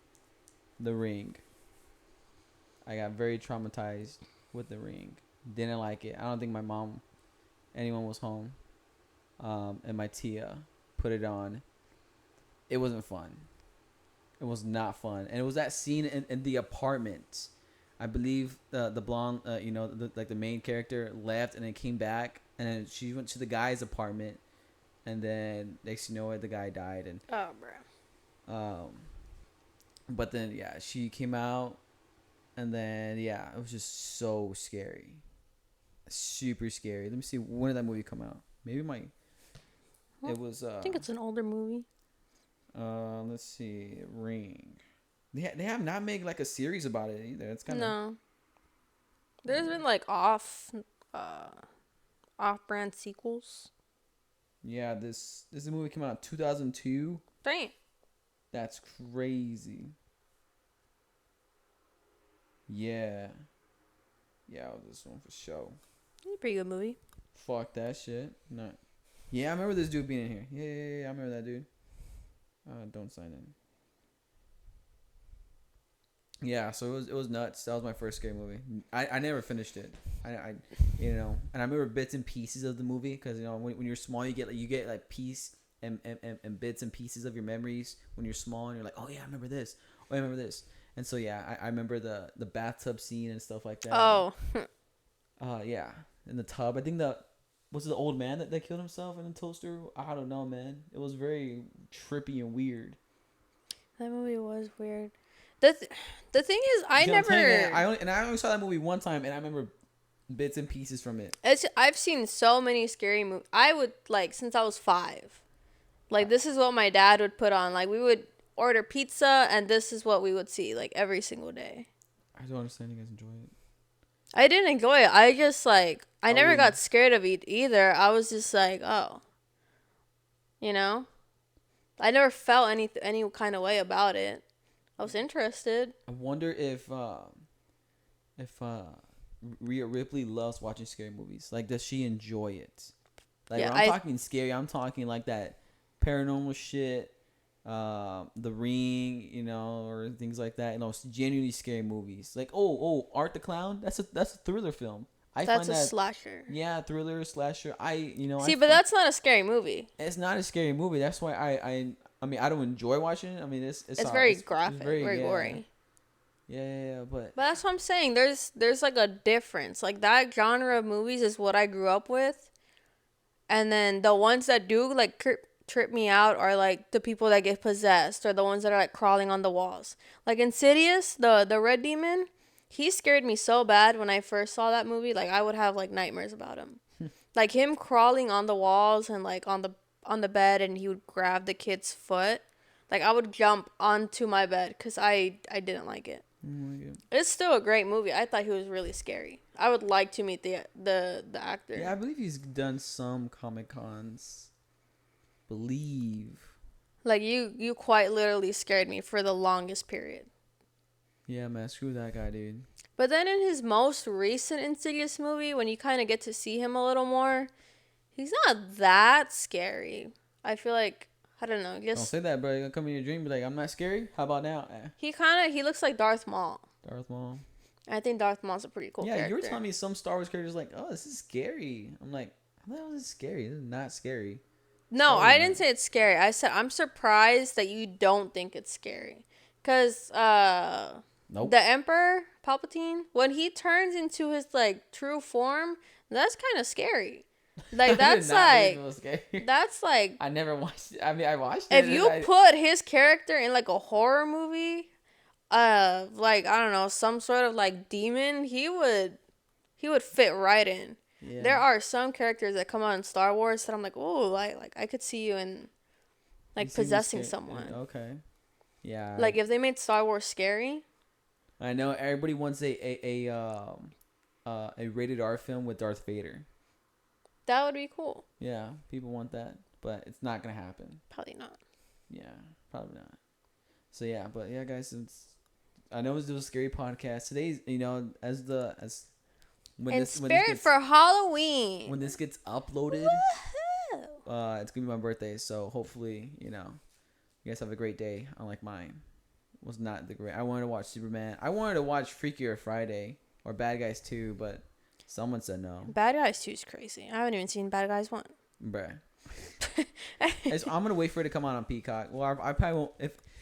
The Ring. I got very traumatized with The Ring. Didn't like it. I don't think anyone was home. And my tia put it on. It wasn't fun. It was not fun, and it was that scene in the apartment. I believe the blonde, the main character left and then came back, and then she went to the guy's apartment, and then next you know it, the guy died, and but then she came out, and then it was just so scary, super scary. Let me see, when did that movie come out? Maybe it was. I think it's an older movie. Let's see, Ring. They have not made like a series about it either. It's kind of no. There's been like off-brand sequels. Yeah, this movie came out in 2002. Dang. That's crazy. Yeah, this one for sure. It's a pretty good movie. Fuck that shit. No. Yeah, I remember this dude being in here. Yeah, I remember that dude. Don't sign in. Yeah, so it was nuts. That was my first scary movie. I never finished it. I and I remember bits and pieces of the movie because when you're small you get like piece and bits and pieces of your memories when you're small, and you're like, oh yeah, I remember this. Oh, I remember this. And so I remember the bathtub scene and stuff like that. Oh. Yeah, in the tub. I think was it the old man that killed himself in the toaster? I don't know, man. It was very trippy and weird. That movie was weird. The thing is, I only saw that movie one time, and I remember bits and pieces from it. I've seen so many scary movies. I would since I was 5. This is what my dad would put on. We would order pizza, and this is what we would see every single day. I don't understand you guys enjoy it. I didn't enjoy it. I just I never got scared of it either. I was just oh. I never felt any kind of way about it. I was interested. I wonder if Rhea Ripley loves watching scary movies. Does she enjoy it? When I'm talking scary, I'm talking like that paranormal shit, The Ring, or things like that. Genuinely scary movies. Art the Clown. That's a thriller film. That's a slasher. Yeah, thriller slasher. But that's not a scary movie. It's not a scary movie. That's why I don't enjoy watching it. It's very graphic, very gory. Yeah, but that's what I'm saying. There's a difference. That genre of movies is what I grew up with, and then the ones that do trip me out are the people that get possessed, or the ones that are crawling on the walls. Insidious, the red demon. He scared me so bad when I first saw that movie. I would have nightmares about him. Like him crawling on the walls and like on the bed, and he would grab the kid's foot. Like I would jump onto my bed because I didn't like it. Oh my God. It's still a great movie. I thought he was really scary. I would like to meet the actor. Yeah, I believe he's done some Comic-Cons. Like you quite literally scared me for the longest period. Yeah, man, screw that guy, dude. But then in his most recent Insidious movie, when you kind of get to see him a little more, he's not that scary. I feel like, I don't know. Don't say that, bro. You're gonna come in your dream and be like, I'm not scary? How about now? He looks like Darth Maul. Darth Maul. I think Darth Maul's a pretty cool character. Yeah, you were telling me some Star Wars characters like, oh, this is scary. I'm like, how the hell is this scary? This is not scary. No, I didn't say it's scary. I said I'm surprised that you don't think it's scary. Because nope. The Emperor Palpatine, when he turns into his like true form, that's kind of scary. Like that's like I never watched it. I mean, I watched it. If you put his character in like a horror movie, like I don't know, some sort of like demon, he would fit right in. Yeah. There are some characters that come out in Star Wars that I'm like, oh, I could see you in like possessing someone. Okay. Yeah. Like if they made Star Wars scary. I know everybody wants a rated R film with Darth Vader. That would be cool. Yeah, people want that, but it's not gonna happen. Probably not. Yeah, probably not. So yeah, but yeah, guys, I know it was a scary podcast. Today's, for Halloween. When this gets uploaded, it's gonna be my birthday. So hopefully, you guys have a great day. Unlike mine, was not the great. I wanted to watch Superman. I wanted to watch Freakier Friday or Bad Guys 2, but someone said no. Bad Guys 2 is crazy. I haven't even seen Bad Guys 1. Bruh. I'm gonna wait for it to come out on Peacock. Well, I probably won't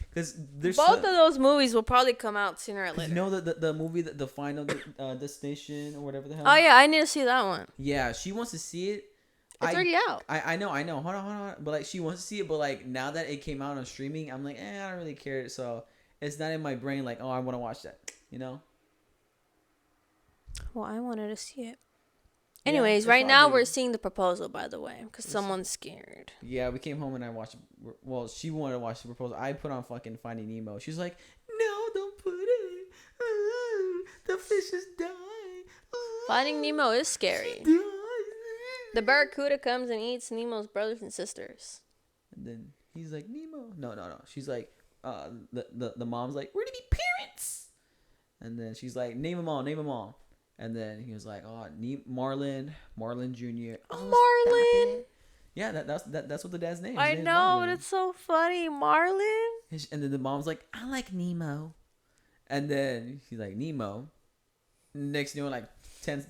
because there's both of those movies will probably come out sooner or later. You know the movie the Final Destination or whatever the hell. Oh yeah, I need to see that one. Yeah, she wants to see it. It's already out. I know. Hold on. But like she wants to see it, but like now that it came out on streaming, I'm like, I don't really care. So it's not in my brain like, oh, I want to watch that. Well, I wanted to see it. Anyways, right now we're seeing The Proposal, by the way, because someone's scared. Yeah, we came home and I watched. Well, she wanted to watch The Proposal. I put on fucking Finding Nemo. She's like, no, don't put it. The fishes die. Finding Nemo is scary. The barracuda comes and eats Nemo's brothers and sisters. And then he's like, Nemo. No. She's like, the mom's like, we're to be parents. And then she's like, name them all. And then he was like, oh, Marlin Jr. Oh, Marlin. Yeah, that's what the dad's name is. I know, but it's so funny. Marlin. And then the mom's like, I like Nemo. And then she's like, Nemo. Next, 10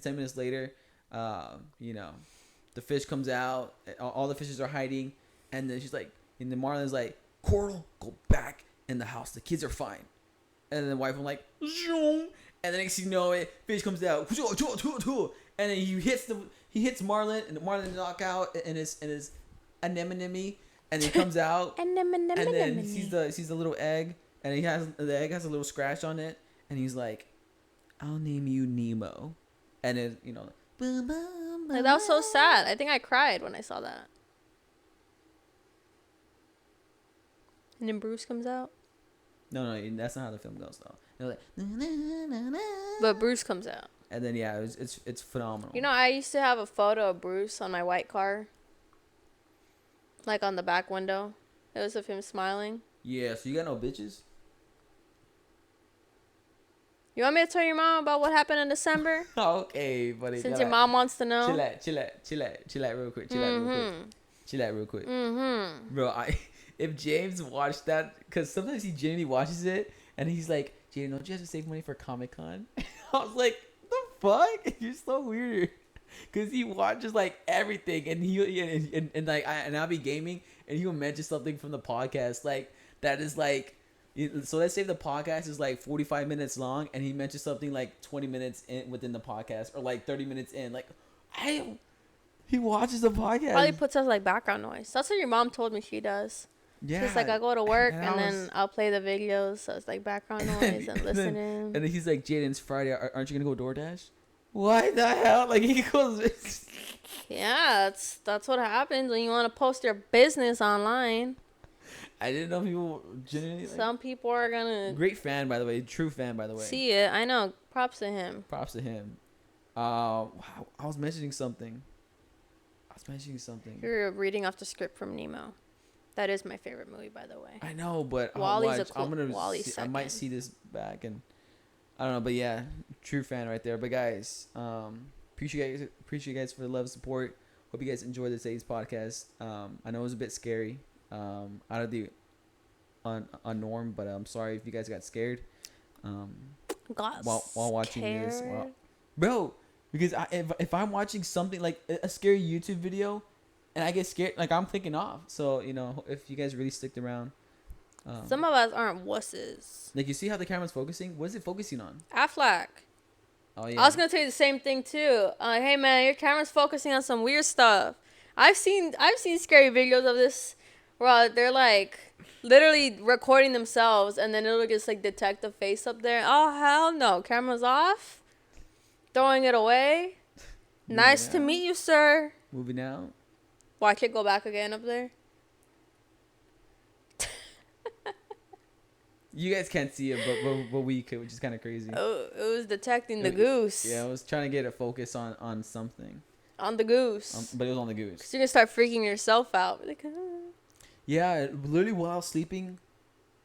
minutes later, the fish comes out. All the fishes are hiding. And then she's like, and then Marlin's like, Coral, go back in the house. The kids are fine. And then the wife was like, zoom. And the next thing you know, fish comes out, and then he hits Marlin, and Marlin knock out in his anemone, and he comes out, and then he sees the little egg, and the egg has a little scratch on it, and he's like, I'll name you Nemo, and then that was so sad. I think I cried when I saw that. And then Bruce comes out. No, that's not how the film goes though. They're like, but Bruce comes out. And then yeah, it's phenomenal. I used to have a photo of Bruce on my white car. Like on the back window. It was of him smiling. Yeah, so you got no bitches? You want me to tell your mom about what happened in December? Okay, buddy. Since your mom wants to know. Chill out real quick. Mm-hmm. Bro, if James watched that, because sometimes he genuinely watches it, and he's like, Jaden, don't you have to save money for Comic-Con? I was like, the fuck? You're so weird. Because he watches, like, everything, and I'll be gaming, and he'll mention something from the podcast, like, that is, like, so let's say the podcast is, like, 45 minutes long, and he mentions something, like, 20 minutes within the podcast, or, like, 30 minutes in, like, he watches the podcast. Probably puts us, like, background noise. That's what your mom told me she does. Yeah. She's like, I go to work and then I'll play the videos, so it's like background noise and listening. And then he's like, Jaden, it's Friday. Aren't you gonna go DoorDash? Why the hell? Like he goes. Yeah, that's what happens when you want to post your business online. I didn't know people genuinely. Like, some people are gonna. Great fan, by the way. True fan, by the way. See it. I know. Props to him. Props to him. Wow, I was mentioning something. You're reading off the script from Nemo. That is my favorite movie, by the way. I know, but Wally's I'm gonna. I might see this back, and I don't know, but yeah, true fan right there. But guys, appreciate you guys for the love and support. Hope you guys enjoyed today's podcast. I know it was a bit scary, out of the norm, but I'm sorry if you guys got scared. While watching this, bro. Because if I'm watching something like a scary YouTube video, and I get scared, like I'm thinking off. So if you guys really sticked around, some of us aren't wusses. Like you see how the camera's focusing. What is it focusing on? Aflac. Oh yeah. I was gonna tell you the same thing too. Hey man, your camera's focusing on some weird stuff. I've seen scary videos of this where they're like literally recording themselves, and then it'll just like detect the face up there. Oh hell no, camera's off. Throwing it away. Nice to meet you, sir. Moving out. Well, I can't go back again up there. You guys can't see it, but we could, which is kind of crazy. Oh, it was detecting the goose. Yeah, I was trying to get a focus on something. On the goose. But it was on the goose. Cause you're gonna start freaking yourself out. Like, Yeah, literally while I was sleeping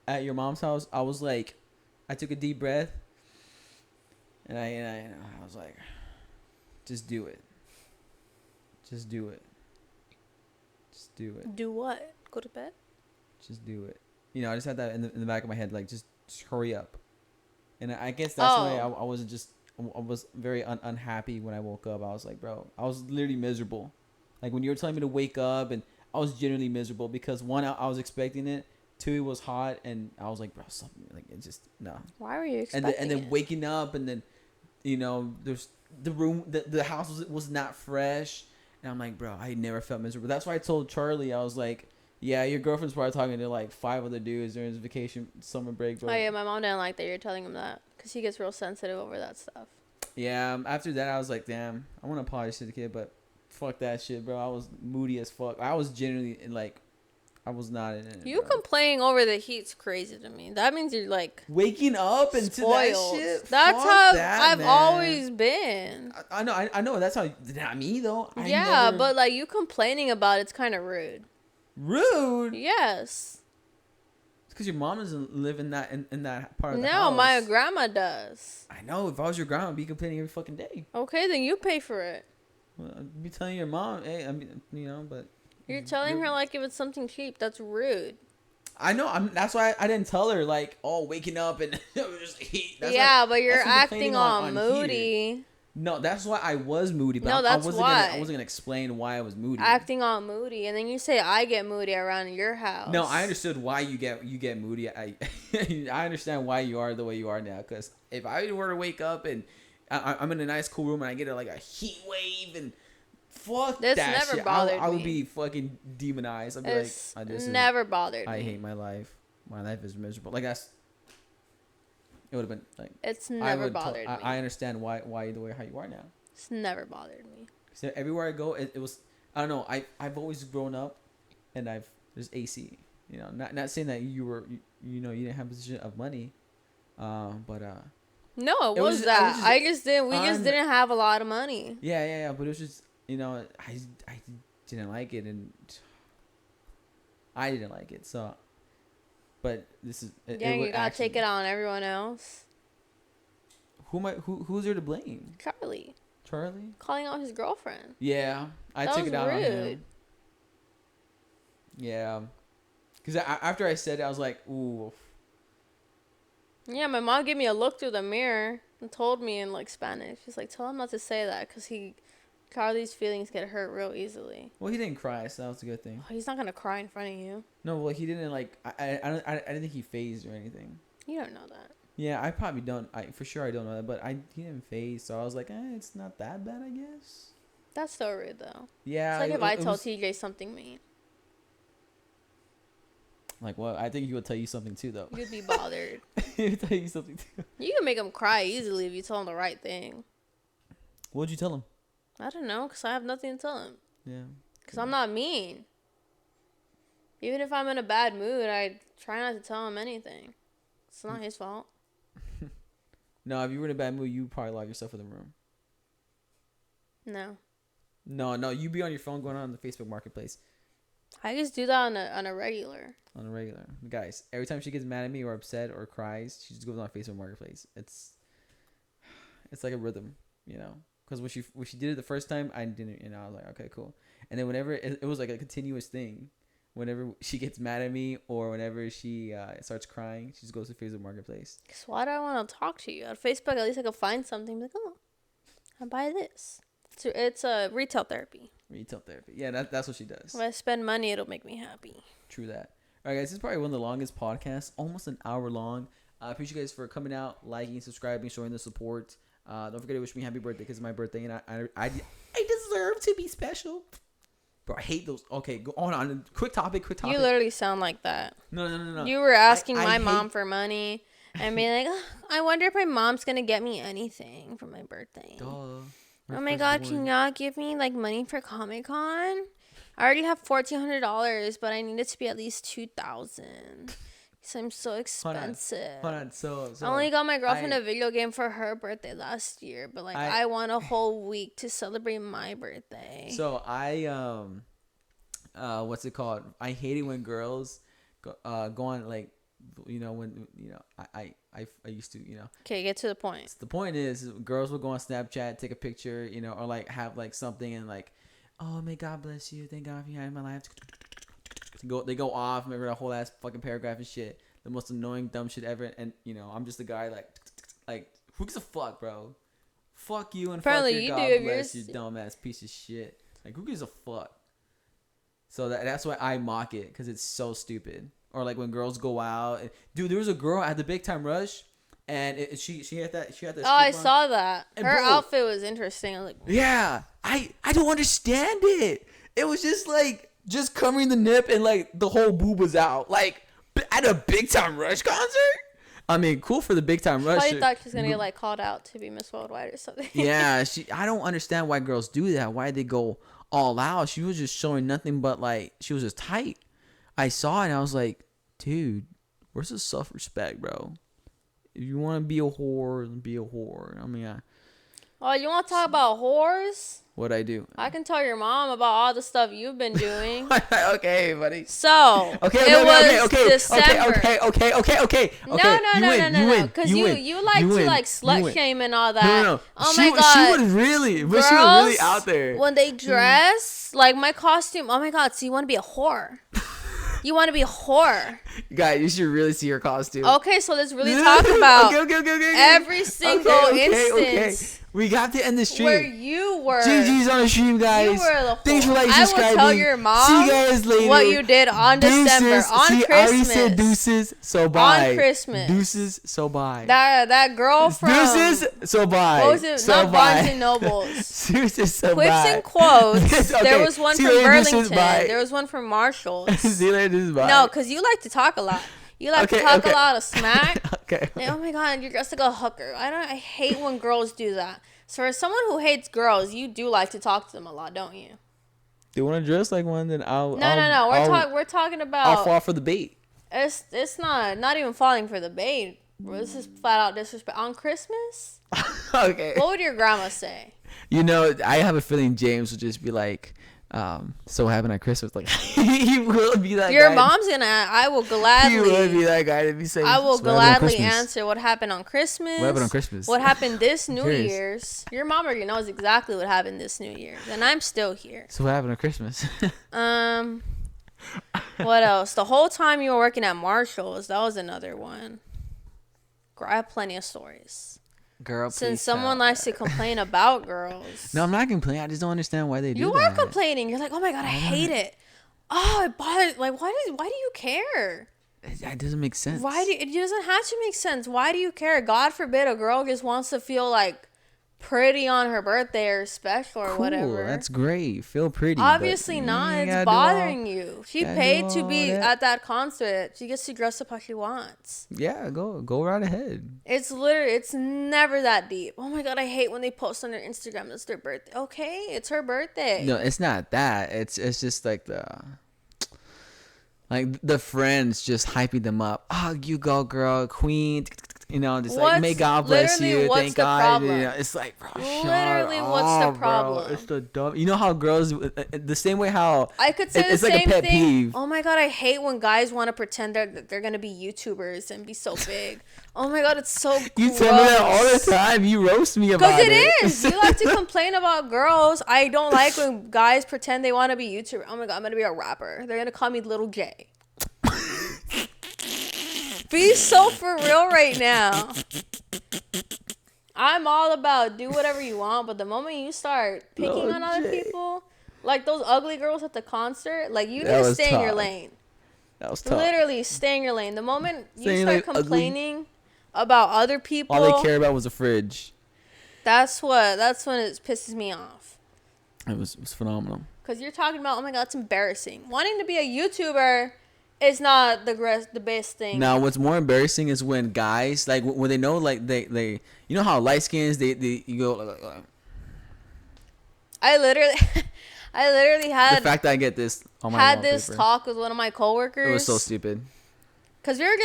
at your mom's house, I was like, I took a deep breath. And I was like, just do it. Just do it. Just do it. Do what? Go to bed? Just do it. I just had that in the back of my head, like, just hurry up. And I guess that's why I wasn't just, I was very unhappy when I woke up. I was like, bro, I was literally miserable. Like, when you were telling me to wake up, and I was genuinely miserable because, one, I was expecting it. Two, it was hot, and I was like, bro, something, like, it just, no. Why were you expecting and then waking up, and then, there's the room, the house was not fresh. And I'm like, bro, I never felt miserable. That's why I told Charlie, I was like, yeah, your girlfriend's probably talking to like 5 other dudes during his vacation, summer break. Bro. Oh, yeah, my mom didn't like that you're telling him that because he gets real sensitive over that stuff. Yeah, after that, I was like, damn, I want to apologize to the kid, but fuck that shit, bro. I was moody as fuck. I was genuinely, like, I was not in it. You complaining over the heat's crazy to me. That means you're like waking up into spoiled. that shit. That's how I've always been. I know. That's how. Not me though. But like you complaining about it's kind of rude. Rude. Yes. It's because your mom doesn't live in that part of the No, house. my grandma does. I know. If I was your grandma, I'd be complaining every fucking day. Okay, then you pay for it. Well, I'd be telling your mom, hey, I mean, but. You're telling her like if it's something cheap. That's rude. I know. That's why I didn't tell her like, oh, waking up and just heat. But you're acting all moody. Here. No, that's why I was moody. But I wasn't gonna explain why I was moody. Acting all moody, and then you say I get moody around your house. No, I understood why you get moody. I understand why you are the way you are now. Because if I were to wake up and I'm in a nice cool room and I get like a heat wave and. Fuck this that never shit. Bothered I would be fucking demonized. I'd be this never bothered me. I hate my life. My life is miserable. Like that's. It would have been like. It's never bothered me. I understand why the way how you are now. It's never bothered me. So everywhere I go, it was. I don't know. I've always grown up, and there's AC. Not saying that you didn't have a position of money, but. No, it was that. We just didn't have a lot of money. Yeah. But it was just. I didn't like it, and I didn't like it. So, but this is. You gotta take it on everyone else. Who's there to blame? Charlie. Calling out his girlfriend. Yeah, I took it out on him. Yeah, because after I said it, I was like, ooh. Yeah, my mom gave me a look through the mirror and told me in like Spanish. She's like, tell him not to say that because Charlie's feelings get hurt real easily. Well, he didn't cry, so that was a good thing. Oh, he's not gonna cry in front of you. No, well, he didn't like. I didn't think he phased or anything. You don't know that. Yeah, I probably don't. For sure I don't know that, but he didn't phase, so I was like, it's not that bad, I guess. That's so rude, though. Yeah. It's like if I told TJ something mean. Like what? I think he would tell you something too, though. You'd be bothered. He would tell you something too. You can make him cry easily if you tell him the right thing. What'd you tell him? I don't know, because I have nothing to tell him. Yeah. Because I'm not mean. Even if I'm in a bad mood, I try not to tell him anything. It's not his fault. No, if you were in a bad mood, you probably lock yourself in the room. No. No, you be on your phone going on the Facebook Marketplace. I just do that on a regular. On a regular. Guys, every time she gets mad at me or upset or cries, she just goes on Facebook Marketplace. It's like a rhythm, you know? Because when she did it the first time, I didn't, and I was like, okay, cool. And then whenever, it was like a continuous thing. Whenever she gets mad at me or whenever she starts crying, she just goes to Facebook Marketplace. Because why do I want to talk to you? On Facebook, at least I could find something. Like, oh, I buy this. It's a retail therapy. Retail therapy. Yeah, that's what she does. If I spend money, it'll make me happy. True that. All right, guys, this is probably one of the longest podcasts, almost an hour long. I appreciate you guys for coming out, liking, subscribing, showing the support. Don't forget to wish me happy birthday because it's my birthday, and I deserve to be special. Bro, I hate those. Okay, go on. Quick topic. You literally sound like that. No. You were asking my mom for money and being like, oh, I wonder if my mom's going to get me anything for my birthday. Duh. Oh my God, can y'all give me like money for Comic-Con? I already have $1,400, but I need it to be at least $2,000. Because I'm so expensive. Hold on. So I only got my girlfriend a video game for her birthday last year, but like I want a whole week to celebrate my birthday. So what's it called? I hate it when girls go on like, you know, when, you know, I used to, you know. Okay, get to the point. The point is, girls will go on Snapchat, take a picture, you know, or like have like something and like, oh, may God bless you, thank God for you in my life. They go off, maybe a whole ass fucking paragraph and shit. The most annoying dumb shit ever. And you know, I'm just the guy like who gives a fuck, bro? Fuck you and apparently fuck your God bless you, dumbass piece of shit. Like who gives a fuck? So that's why I mock it, because it's so stupid. Or like when girls go out, dude, there was a girl at the Big Time Rush, and she had that. Oh, I saw that. Her outfit was interesting. I was like, yeah, I don't understand it. It was just like just covering the nip and like the whole boob was out, like at a Big Time Rush concert. I mean, cool for the Big Time Rush. I thought she was gonna get like called out to be Miss Worldwide or something. Yeah, I don't understand why girls do that. Why they go all out? She was just showing nothing but like she was just tight. I saw it and I was like, dude, where's the self-respect, bro? If you want to be a whore, be a whore. I mean, oh, you want to talk about whores? What'd I do? I can tell your mom about all the stuff you've been doing. Okay, buddy. So, okay, December. Okay. No. Because you like to slut shame and all that. No. Oh my God. She was really out there. When they dress, like my costume. Oh my God. So you want to be a whore. You want to be a whore. Guys, you should really see her costume. Okay, so let's really talk about okay. every single instance. We got to end the stream. Where you were. GG's on the stream, guys. You were the whore. Thanks for subscribing. I will tell your mom see you guys later. what you did on December. On Christmas. I already said deuces, so bye. On Christmas. Deuces, so bye. That girl from... Deuces, so bye. What was it? So not bye. Barnes & Nobles. Deuces, so Quips bye. and quotes. Okay. There was one see from later, Burlington. deuces, bye. There was one from Marshall's. See you later, deuces, bye. No, because you like to talk a lot. You like to talk a lot of smack. Okay. And, oh my God, you're dressed like a hooker. I hate when girls do that. So for someone who hates girls, you do like to talk to them a lot, don't you? They want to dress like one, then I'll. No. We're talking about. I'll fall for the bait. It's not even falling for the bait. This is flat out disrespect. On Christmas? Okay. What would your grandma say? You know, I have a feeling James would just be like, so what happened at Christmas? Like, he will be that your guy. Mom's gonna. I will gladly. He will be that guy to be saying. I will gladly answer what happened on Christmas. What happened on Christmas? What happened this New Year's? Your mom already knows exactly what happened this New Year's, and I'm still here. So what happened on Christmas? What else? The whole time you were working at Marshall's, that was another one. Girl, I have plenty of stories. Girl, since someone likes to complain about girls. No, I'm not complaining. I just don't understand why they do that. You are complaining. You're like, oh my God, I hate it. Oh, it bothers. Like, why do you care? It doesn't make sense. It doesn't have to make sense. Why do you care? God forbid a girl just wants to feel like pretty on her birthday or special or whatever. That's great. Feel pretty. Obviously not. It's bothering you. She paid to be at that concert. She gets to dress up how she wants. Yeah, go right ahead. It's never that deep. Oh my God, I hate when they post on their Instagram it's their birthday. Okay, it's her birthday. No, it's not that. It's just like the friends just hyping them up. Oh, you go, girl, queen. You know, just like, may God bless you. Thank God. You know, it's like, bro, literally, what's the problem? Bro. It's the dumb. You know how girls, the same way how I could say it's the like same a pet thing. Peeve. Oh my God, I hate when guys want to pretend that they're gonna be YouTubers and be so big. Oh my God, it's so You gross. tell me that all the time. You roast me about it. Because it is. You like to complain about girls. I don't like when guys pretend they want to be YouTubers. Oh my God, I'm gonna be a rapper. They're gonna call me Little J. Be so for real right now. I'm all about do whatever you want, but the moment you start picking on other people, like those ugly girls at the concert, like you just stay in your lane. That was tough. Literally stay in your lane. The moment you start complaining about other people, all they care about was a fridge. That's when it pisses me off. It was phenomenal. Because you're talking about, oh my God, it's embarrassing. Wanting to be a YouTuber is not the best thing. Now, what's more embarrassing is when guys, like, when they know, like, they you know how light skins, you go, like, I literally had the fact that I get this on my had this talk with one of my coworkers. It was so stupid. Cause we were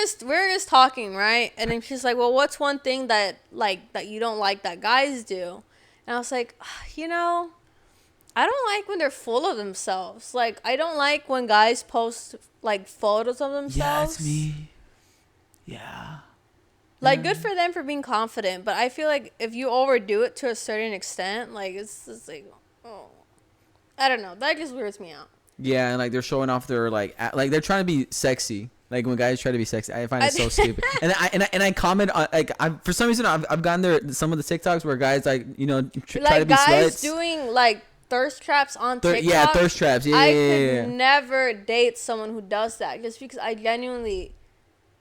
just talking, right? And then she's like, "Well, what's one thing that you don't like that guys do?" And I was like, I don't like when they're full of themselves. Like, I don't like when guys post like photos of themselves. Yeah, it's me. Yeah. Like, good for them for being confident, but I feel like if you overdo it to a certain extent, like it's like, oh, I don't know. That just weirds me out. Yeah, and like they're showing off their like they're trying to be sexy. Like when guys try to be sexy, I find it so stupid. And I comment on like for some reason I've gotten there some of the TikToks where guys like try to be guys sluts. Doing like thirst traps on TikTok. Yeah, thirst traps. Yeah, I could never date someone who does that just because I genuinely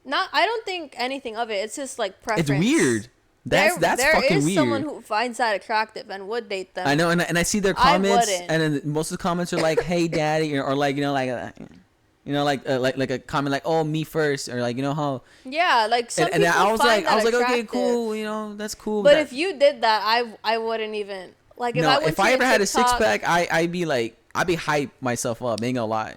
I don't think anything of it. It's just like preference. It's weird. That's fucking weird. There is someone who finds that attractive and would date them. I know, and I see their comments, and then most of the comments are like, "Hey, daddy," or like like a comment like, "Oh, me first," or like how. Yeah, like some people I was find like, attractive. okay, cool, that's cool. But if you did that, I wouldn't even like. If I ever had a 6-pack, I'd be hype myself up. Ain't gonna lie.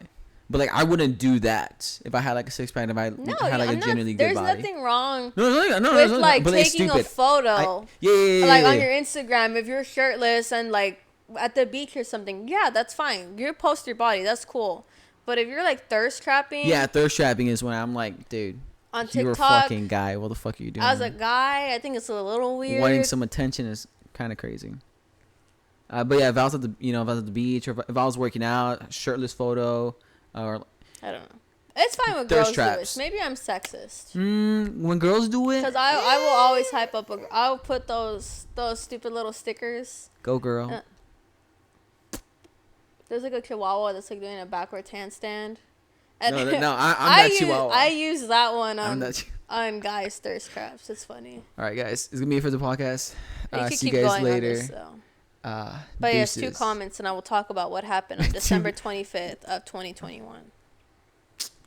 But like I wouldn't do that if I had like a 6-pack. If I had like a genuinely good body. There's nothing wrong. No, with like taking a photo. Yeah. Like on your Instagram, if you're shirtless and like at the beach or something, yeah, that's fine. You post your body, that's cool. But if you're like thirst trapping. Yeah, thirst trapping is when I'm like, dude. On TikTok, you're a fucking guy. What the fuck are you doing? As a guy, I think it's a little weird. Wanting some attention is kind of crazy. But yeah, if I was at the beach or if I was working out, shirtless photo, or I don't know. It's fine when girls do it. Maybe I'm sexist. When girls do it, because I will always hype up. I'll put those stupid little stickers. Go girl. There's like a chihuahua that's like doing a backwards handstand. And I'm that chihuahua. I use that one on guys' thirst traps. It's funny. All right, guys, it's gonna be it for the podcast. See you guys later. But yes, 2 comments, and I will talk about what happened on December 25th of 2021.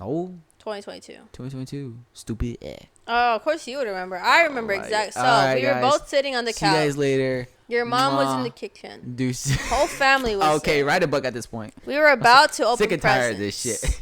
Oh. 2022. 2022. Stupid. Oh, of course you would remember. I remember exactly. So right, we were both sitting on the couch. See you guys later. Your mom was in the kitchen. Deuce. Whole family was okay, there. write a book at this point. We were about to open sick and tired presents. of this shit.